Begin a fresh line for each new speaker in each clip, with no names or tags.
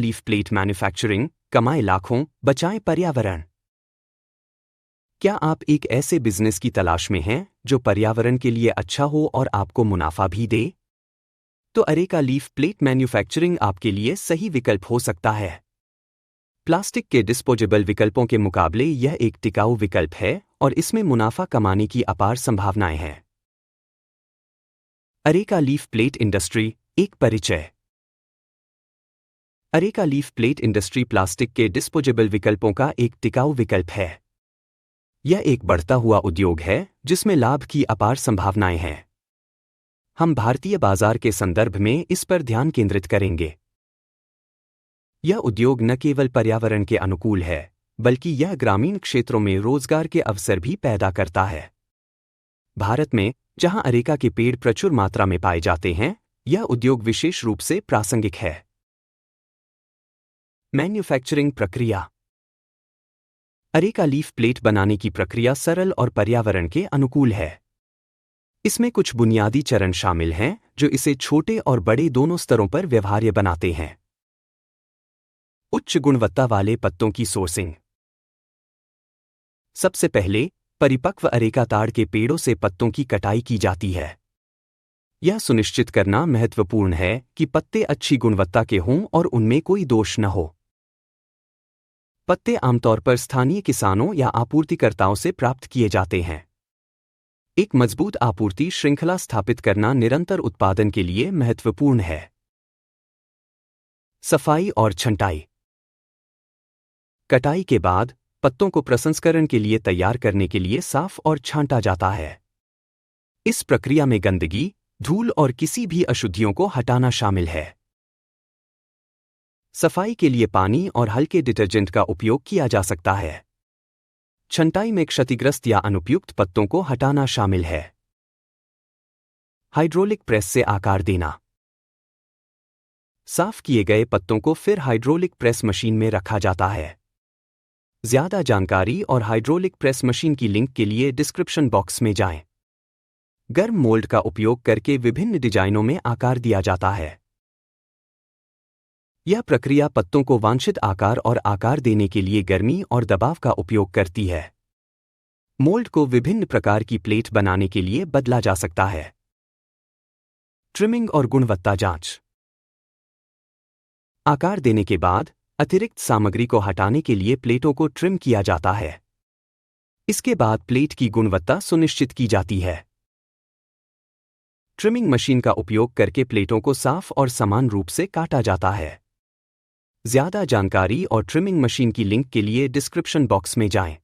Leaf plate manufacturing, कमाए लाखों, बचाए पर्यावरण। क्या आप एक ऐसे बिजनेस की तलाश में हैं जो पर्यावरण के लिए अच्छा हो और आपको मुनाफा भी दे? तो अरेका लीफ प्लेट मैन्युफैक्चरिंग आपके लिए सही विकल्प हो सकता है। प्लास्टिक के डिस्पोजेबल विकल्पों के मुकाबले यह एक टिकाऊ विकल्प है और इसमें मुनाफा कमाने की अपार संभावनाएं हैं। अरेका लीफ प्लेट इंडस्ट्री, एक परिचय। Areca leaf plate industry plastic के डिस्पोजेबल विकल्पों का एक टिकाऊ विकल्प है। यह एक बढ़ता हुआ उद्योग है जिसमें लाभ की अपार संभावनाएं हैं। हम भारतीय बाजार के संदर्भ में इस पर ध्यान केंद्रित करेंगे। यह उद्योग न केवल पर्यावरण के अनुकूल है, बल्कि यह ग्रामीण क्षेत्रों में रोजगार के अवसर भी पैदा करता है। भारत में, जहां अरेका के पेड़ प्रचुर मात्रा में पाए जाते हैं, यह उद्योग विशेष रूप से प्रासंगिक है। मैन्युफैक्चरिंग प्रक्रिया। अरेका लीफ प्लेट बनाने की प्रक्रिया सरल और पर्यावरण के अनुकूल है। इसमें कुछ बुनियादी चरण शामिल हैं जो इसे छोटे और बड़े दोनों स्तरों पर व्यवहार्य बनाते हैं। उच्च गुणवत्ता वाले पत्तों की सोर्सिंग। सबसे पहले, परिपक्व अरेका ताड़ के पेड़ों से पत्तों की कटाई की जाती है। यह सुनिश्चित करना महत्वपूर्ण है कि पत्ते अच्छी गुणवत्ता के हों और उनमें कोई दोष न हो। पत्ते आमतौर पर स्थानीय किसानों या आपूर्तिकर्ताओं से प्राप्त किए जाते हैं। एक मजबूत आपूर्ति श्रृंखला स्थापित करना निरंतर उत्पादन के लिए महत्वपूर्ण है। सफाई और छंटाई। कटाई के बाद पत्तों को प्रसंस्करण के लिए तैयार करने के लिए साफ और छांटा जाता है। इस प्रक्रिया में गंदगी, धूल और किसी भी अशुद्धियों को हटाना शामिल है। सफाई के लिए पानी और हल्के डिटर्जेंट का उपयोग किया जा सकता है। छंटाई में क्षतिग्रस्त या अनुपयुक्त पत्तों को हटाना शामिल है। हाइड्रोलिक प्रेस से आकार देना। साफ किए गए पत्तों को फिर हाइड्रोलिक प्रेस मशीन में रखा जाता है। ज्यादा जानकारी और हाइड्रोलिक प्रेस मशीन की लिंक के लिए डिस्क्रिप्शन बॉक्स में जाएं। गर्म मोल्ड का उपयोग करके विभिन्न डिजाइनों में आकार दिया जाता है। यह प्रक्रिया पत्तों को वांछित आकार और आकार देने के लिए गर्मी और दबाव का उपयोग करती है। मोल्ड को विभिन्न प्रकार की प्लेट बनाने के लिए बदला जा सकता है। ट्रिमिंग और गुणवत्ता जांच। आकार देने के बाद अतिरिक्त सामग्री को हटाने के लिए प्लेटों को ट्रिम किया जाता है। इसके बाद प्लेट की गुणवत्ता सुनिश्चित की जाती है। ट्रिमिंग मशीन का उपयोग करके प्लेटों को साफ और समान रूप से काटा जाता है। ज्यादा जानकारी और ट्रिमिंग मशीन की लिंक के लिए डिस्क्रिप्शन बॉक्स में जाएं।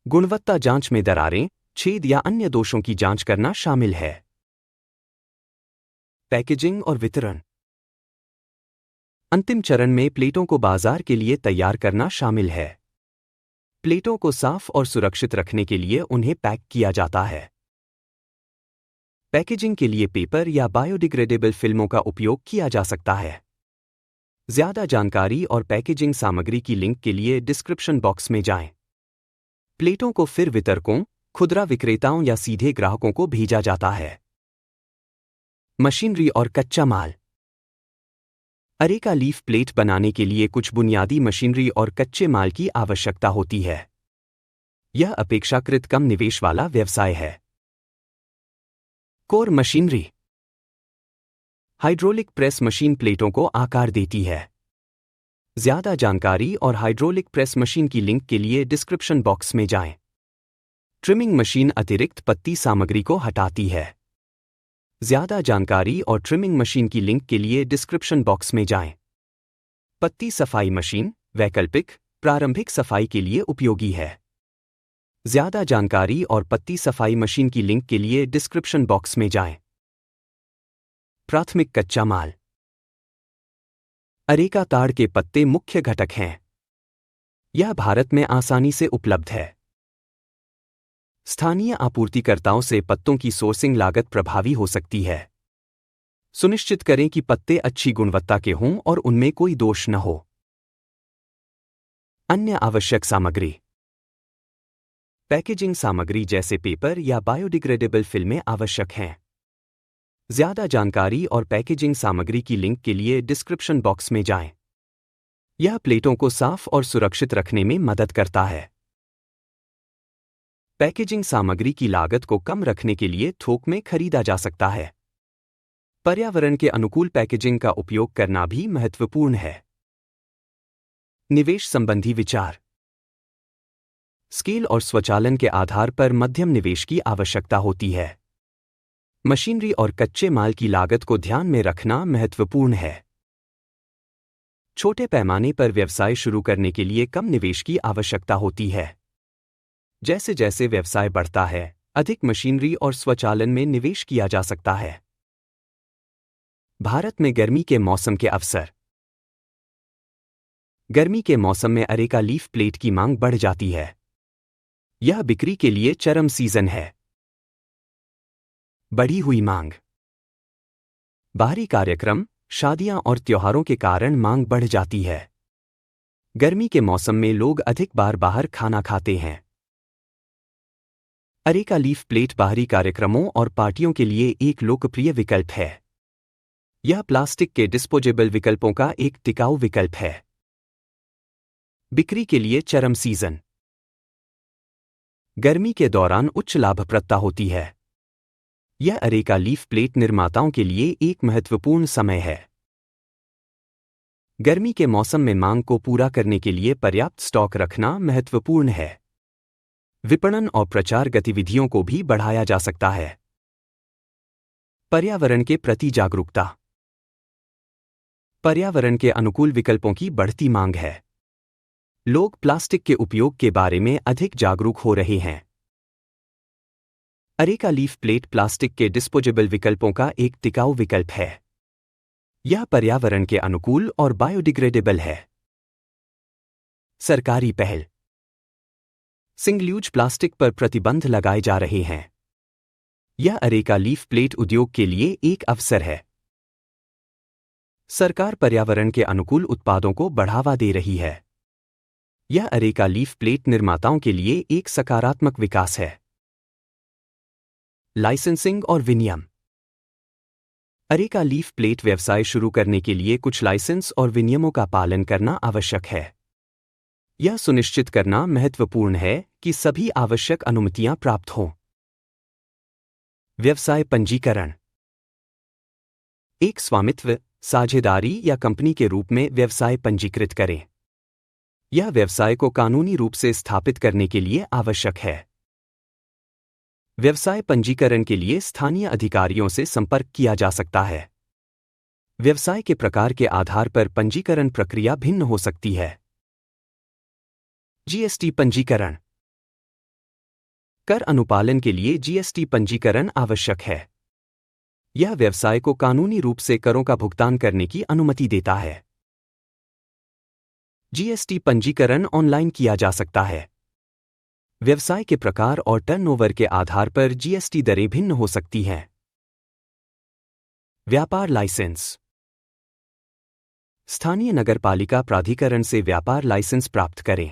गुणवत्ता जांच में दरारें, छेद या अन्य दोषों की जांच करना शामिल है। पैकेजिंग और वितरण। अंतिम चरण में प्लेटों को बाजार के लिए तैयार करना शामिल है। प्लेटों को साफ और सुरक्षित रखने के लिए उन्हें पैक किया जाता है। पैकेजिंग के लिए पेपर या बायोडिग्रेडेबल फिल्मों का उपयोग किया जा सकता है। ज्यादा जानकारी और पैकेजिंग सामग्री की लिंक के लिए डिस्क्रिप्शन बॉक्स में जाएं। प्लेटों को फिर वितरकों, खुदरा विक्रेताओं या सीधे ग्राहकों को भेजा जाता है। मशीनरी और कच्चा माल। अरेका लीफ प्लेट बनाने के लिए कुछ बुनियादी मशीनरी और कच्चे माल की आवश्यकता होती है। यह अपेक्षाकृत कम निवेश वाला व्यवसाय है। Core machinery. Hydraulic press machine प्लेटों को आकार देती है। ज्यादा जानकारी और हाइड्रोलिक प्रेस मशीन की लिंक के लिए डिस्क्रिप्शन बॉक्स में जाएं। ट्रिमिंग मशीन अतिरिक्त पत्ती सामग्री को हटाती है। ज्यादा जानकारी और ट्रिमिंग मशीन की लिंक के लिए डिस्क्रिप्शन बॉक्स में जाएं। पत्ती सफाई मशीन वैकल्पिक, प्रारंभिक सफाई के लिए उपयोगी है। ज्यादा जानकारी और पत्ती सफाई मशीन की लिंक के लिए डिस्क्रिप्शन बॉक्स में जाएं। प्राथमिक कच्चा माल। अरेका ताड़ के पत्ते मुख्य घटक हैं। यह भारत में आसानी से उपलब्ध है। स्थानीय आपूर्तिकर्ताओं से पत्तों की सोर्सिंग लागत प्रभावी हो सकती है। सुनिश्चित करें कि पत्ते अच्छी गुणवत्ता के हों और उनमें कोई दोष न हो। अन्य आवश्यक सामग्री। पैकेजिंग सामग्री जैसे पेपर या बायोडिग्रेडेबल फिल्में आवश्यक हैं। ज्यादा जानकारी और पैकेजिंग सामग्री की लिंक के लिए डिस्क्रिप्शन बॉक्स में जाएं। यह प्लेटों को साफ और सुरक्षित रखने में मदद करता है। पैकेजिंग सामग्री की लागत को कम रखने के लिए थोक में खरीदा जा सकता है। पर्यावरण के अनुकूल पैकेजिंग का उपयोग करना भी महत्वपूर्ण है। निवेश संबंधी विचार। स्केल और स्वचालन के आधार पर मध्यम निवेश की आवश्यकता होती है। मशीनरी और कच्चे माल की लागत को ध्यान में रखना महत्वपूर्ण है। छोटे पैमाने पर व्यवसाय शुरू करने के लिए कम निवेश की आवश्यकता होती है। जैसे जैसे व्यवसाय बढ़ता है, अधिक मशीनरी और स्वचालन में निवेश किया जा सकता है। भारत में गर्मी के मौसम के अवसर। गर्मी के मौसम में अरेका लीफ प्लेट की मांग बढ़ जाती है। यह बिक्री के लिए चरम सीजन है। बढ़ी हुई मांग। बाहरी कार्यक्रम, शादियां और त्योहारों के कारण मांग बढ़ जाती है। गर्मी के मौसम में लोग अधिक बार बाहर खाना खाते हैं। अरेका लीफ प्लेट बाहरी कार्यक्रमों और पार्टियों के लिए एक लोकप्रिय विकल्प है। यह प्लास्टिक के डिस्पोजेबल विकल्पों का एक टिकाऊ विकल्प है। बिक्री के लिए चरम सीजन। गर्मी के दौरान उच्च लाभप्रदता होती है। यह अरेका लीफ प्लेट निर्माताओं के लिए एक महत्वपूर्ण समय है। गर्मी के मौसम में मांग को पूरा करने के लिए पर्याप्त स्टॉक रखना महत्वपूर्ण है। विपणन और प्रचार गतिविधियों को भी बढ़ाया जा सकता है। पर्यावरण के प्रति जागरूकता। पर्यावरण के अनुकूल विकल्पों की बढ़ती मांग है। लोग प्लास्टिक के उपयोग के बारे में अधिक जागरूक हो रहे हैं। अरेका लीफ प्लेट प्लास्टिक के डिस्पोजेबल विकल्पों का एक टिकाऊ विकल्प है। यह पर्यावरण के अनुकूल और बायोडिग्रेडेबल है। सरकारी पहल। सिंगल यूज प्लास्टिक पर प्रतिबंध लगाए जा रहे हैं। यह अरेका लीफ प्लेट उद्योग के लिए एक अवसर है। सरकार पर्यावरण के अनुकूल उत्पादों को बढ़ावा दे रही है। यह अरेका लीफ प्लेट निर्माताओं के लिए एक सकारात्मक विकास है। लाइसेंसिंग और विनियम। अरेका लीफ प्लेट व्यवसाय शुरू करने के लिए कुछ लाइसेंस और विनियमों का पालन करना आवश्यक है। यह सुनिश्चित करना महत्वपूर्ण है कि सभी आवश्यक अनुमतियां प्राप्त हों। व्यवसाय पंजीकरण। एक स्वामित्व, साझेदारी या कंपनी के रूप में व्यवसाय पंजीकृत करें। यह व्यवसाय को कानूनी रूप से स्थापित करने के लिए आवश्यक है। व्यवसाय पंजीकरण के लिए स्थानीय अधिकारियों से संपर्क किया जा सकता है। व्यवसाय के प्रकार के आधार पर पंजीकरण प्रक्रिया भिन्न हो सकती है। जीएसटी पंजीकरण। कर अनुपालन के लिए जीएसटी पंजीकरण आवश्यक है। यह व्यवसाय को कानूनी रूप से करों का भुगतान करने की अनुमति देता है। जीएसटी पंजीकरण ऑनलाइन किया जा सकता है। व्यवसाय के प्रकार और टर्नओवर के आधार पर जीएसटी दरें भिन्न हो सकती हैं। व्यापार लाइसेंस। स्थानीय नगरपालिका प्राधिकरण से व्यापार लाइसेंस प्राप्त करें।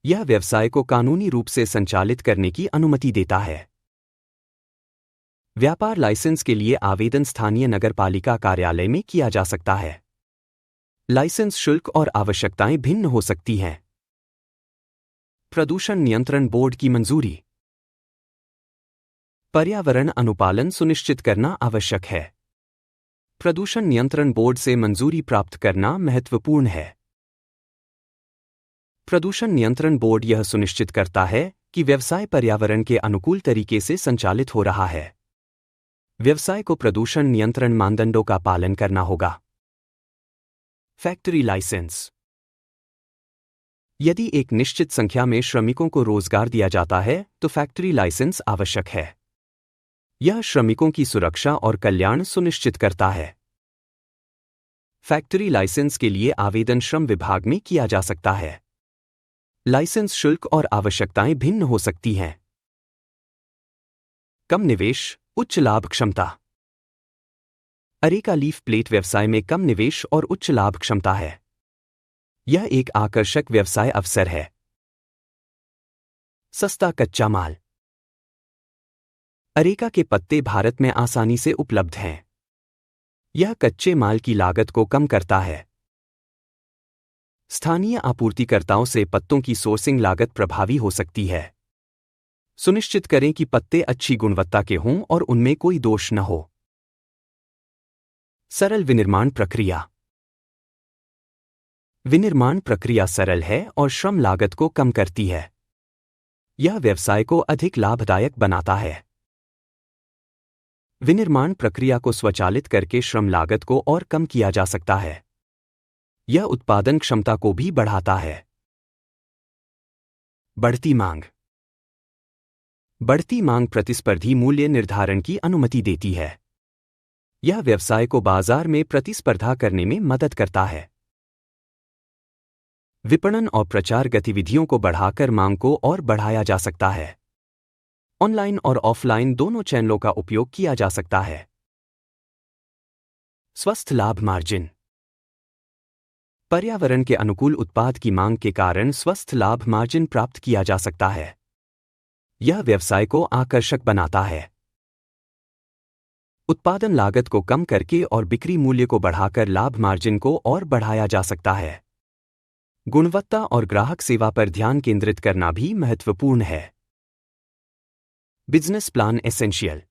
यह व्यवसाय को कानूनी रूप से संचालित करने की अनुमति देता है। व्यापार लाइसेंस के लिए आवेदन स्थानीय नगरपालिका कार्यालय में किया जा सकता है। लाइसेंस शुल्क और आवश्यकताएं भिन्न हो सकती हैं। प्रदूषण नियंत्रण बोर्ड की मंजूरी। पर्यावरण अनुपालन सुनिश्चित करना आवश्यक है। प्रदूषण नियंत्रण बोर्ड से मंजूरी प्राप्त करना महत्वपूर्ण है। प्रदूषण नियंत्रण बोर्ड यह सुनिश्चित करता है कि व्यवसाय पर्यावरण के अनुकूल तरीके से संचालित हो रहा है। व्यवसाय को प्रदूषण नियंत्रण मानदंडों का पालन करना होगा। Factory licence. यदि एक निश्चित संख्या में श्रमिकों को रोजगार दिया जाता है तो फैक्ट्री लाइसेंस आवश्यक है। यह श्रमिकों की सुरक्षा और कल्याण सुनिश्चित करता है। फैक्ट्री लाइसेंस के लिए आवेदन श्रम विभाग में किया जा सकता है। लाइसेंस शुल्क और आवश्यकताएं भिन्न हो सकती हैं। कम निवेश, उच्च लाभ क्षमता। अरेका लीफ प्लेट व्यवसाय में कम निवेश और उच्च लाभ क्षमता है। यह एक आकर्षक व्यवसाय अवसर है। सस्ता कच्चा माल। अरेका के पत्ते भारत में आसानी से उपलब्ध हैं। यह कच्चे माल की लागत को कम करता है। स्थानीय आपूर्तिकर्ताओं से पत्तों की सोर्सिंग लागत प्रभावी हो सकती है। सुनिश्चित करें कि पत्ते अच्छी गुणवत्ता के हों और उनमें कोई दोष न हो। सरल विनिर्माण प्रक्रिया। विनिर्माण प्रक्रिया सरल है और श्रम लागत को कम करती है। यह व्यवसाय को अधिक लाभदायक बनाता है। विनिर्माण प्रक्रिया को स्वचालित करके श्रम लागत को और कम किया जा सकता है। यह उत्पादन क्षमता को भी बढ़ाता है। बढ़ती मांग। बढ़ती मांग प्रतिस्पर्धी मूल्य निर्धारण की अनुमति देती है। यह व्यवसाय को बाजार में प्रतिस्पर्धा करने में मदद करता है। विपणन और प्रचार गतिविधियों को बढ़ाकर मांग को और बढ़ाया जा सकता है। ऑनलाइन और ऑफलाइन दोनों चैनलों का उपयोग किया जा सकता है। स्वस्थ लाभ मार्जिन। पर्यावरण के अनुकूल उत्पाद की मांग के कारण स्वस्थ लाभ मार्जिन प्राप्त किया जा सकता है। यह व्यवसाय को आकर्षक बनाता है। उत्पादन लागत को कम करके और बिक्री मूल्य को बढ़ाकर लाभ मार्जिन को और बढ़ाया जा सकता है। गुणवत्ता और ग्राहक सेवा पर ध्यान केंद्रित करना भी महत्वपूर्ण है। Business plan essential.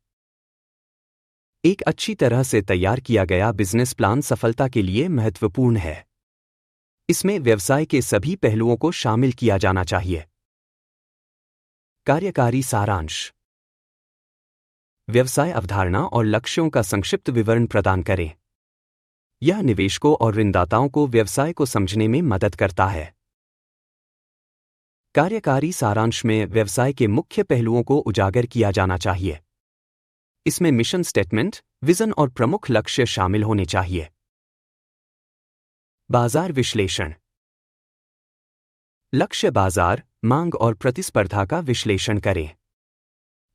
एक अच्छी तरह से तैयार किया गया बिजनेस प्लान सफलता के लिए महत्वपूर्ण है। इसमें व्यवसाय के सभी पहलुओं को शामिल किया जाना चाहिए। कार्यकारी सारांश। व्यवसाय अवधारणा और लक्ष्यों का संक्षिप्त विवरण प्रदान करें। यह निवेशकों और ऋणदाताओं को व्यवसाय को समझने में मदद करता है। कार्यकारी सारांश में व्यवसाय के मुख्य पहलुओं को उजागर किया जाना चाहिए। इसमें मिशन स्टेटमेंट, विजन और प्रमुख लक्ष्य शामिल होने चाहिए। बाजार विश्लेषण। लक्ष्य बाजार, मांग और प्रतिस्पर्धा का विश्लेषण करें।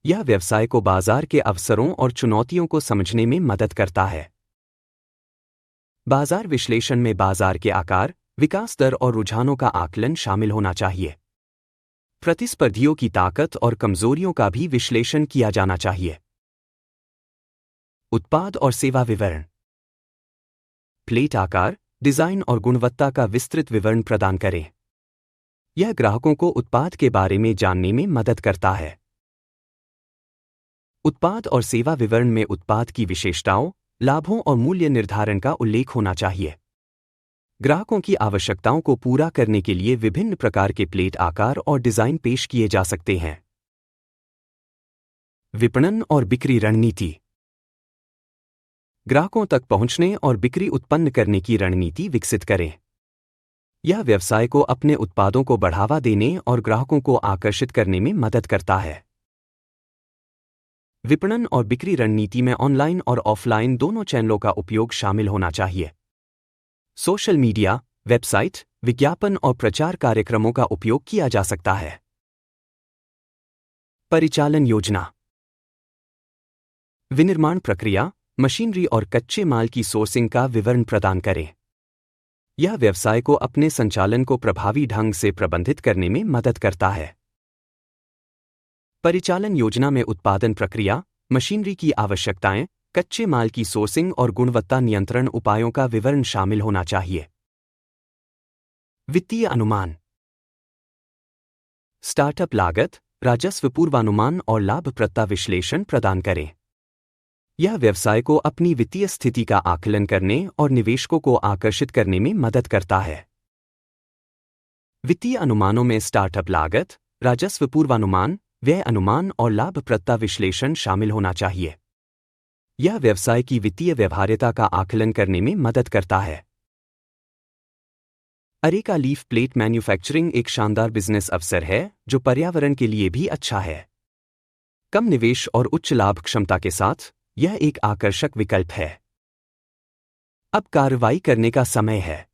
यह व्यवसाय को बाजार के अवसरों और चुनौतियों को समझने में मदद करता है। बाजार विश्लेषण में बाजार के आकार, विकास दर और रुझानों का आकलन शामिल होना चाहिए। प्रतिस्पर्धियों की ताकत और कमजोरियों का भी विश्लेषण किया जाना चाहिए। उत्पाद और सेवा विवरण। प्लेट आकार, डिजाइन और गुणवत्ता का विस्तृत विवरण प्रदान करें। यह ग्राहकों को उत्पाद के बारे में जानने में मदद करता है। उत्पाद और सेवा विवरण में उत्पाद की विशेषताओं, लाभों और मूल्य निर्धारण का उल्लेख होना चाहिए। ग्राहकों की आवश्यकताओं को पूरा करने के लिए विभिन्न प्रकार के प्लेट आकार और डिजाइन पेश किए जा सकते हैं। विपणन और बिक्री रणनीति। ग्राहकों तक पहुंचने और बिक्री उत्पन्न करने की रणनीति विकसित करें। यह व्यवसाय को अपने उत्पादों को बढ़ावा देने और ग्राहकों को आकर्षित करने में मदद करता है। विपणन और बिक्री रणनीति में ऑनलाइन और ऑफलाइन दोनों चैनलों का उपयोग शामिल होना चाहिए। सोशल मीडिया, वेबसाइट, विज्ञापन और प्रचार कार्यक्रमों का उपयोग किया जा सकता है। परिचालन योजना। विनिर्माण प्रक्रिया, मशीनरी और कच्चे माल की सोर्सिंग का विवरण प्रदान करें। यह व्यवसाय को अपने संचालन को प्रभावी ढंग से प्रबंधित करने में मदद करता है। परिचालन योजना में उत्पादन प्रक्रिया, मशीनरी की आवश्यकताएं, कच्चे माल की सोर्सिंग और गुणवत्ता नियंत्रण उपायों का विवरण शामिल होना चाहिए। वित्तीय अनुमान। स्टार्टअप लागत, राजस्व पूर्वानुमान और लाभप्रदता विश्लेषण प्रदान करें। यह व्यवसाय को अपनी वित्तीय स्थिति का आकलन करने और निवेशकों को आकर्षित करने में मदद करता है। वित्तीय अनुमानों में स्टार्टअप लागत, राजस्व पूर्वानुमान, व्यय अनुमान और लाभप्रदता विश्लेषण शामिल होना चाहिए। यह व्यवसाय की वित्तीय व्यवहार्यता का आकलन करने में मदद करता है। अरेका लीफ प्लेट मैन्युफैक्चरिंग एक शानदार बिजनेस अवसर है जो पर्यावरण के लिए भी अच्छा है। कम निवेश और उच्च लाभ क्षमता के साथ यह एक आकर्षक विकल्प है। अब कार्रवाई करने का समय है।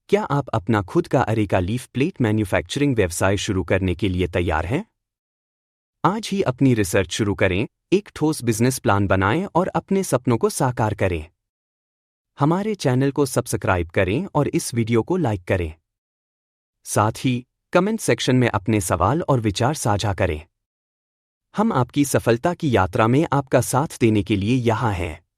क्या आप अपना खुद का अरेका लीफ प्लेट मैन्युफैक्चरिंग व्यवसाय शुरू करने के लिए तैयार हैं? आज ही अपनी रिसर्च शुरू करें, एक ठोस बिजनेस प्लान बनाएं और अपने सपनों को साकार करें। हमारे चैनल को सब्सक्राइब करें और इस वीडियो को लाइक करें। साथ ही कमेंट सेक्शन में अपने सवाल और विचार साझा करें। हम आपकी सफलता की यात्रा में आपका साथ देने के लिए यहाँ हैं।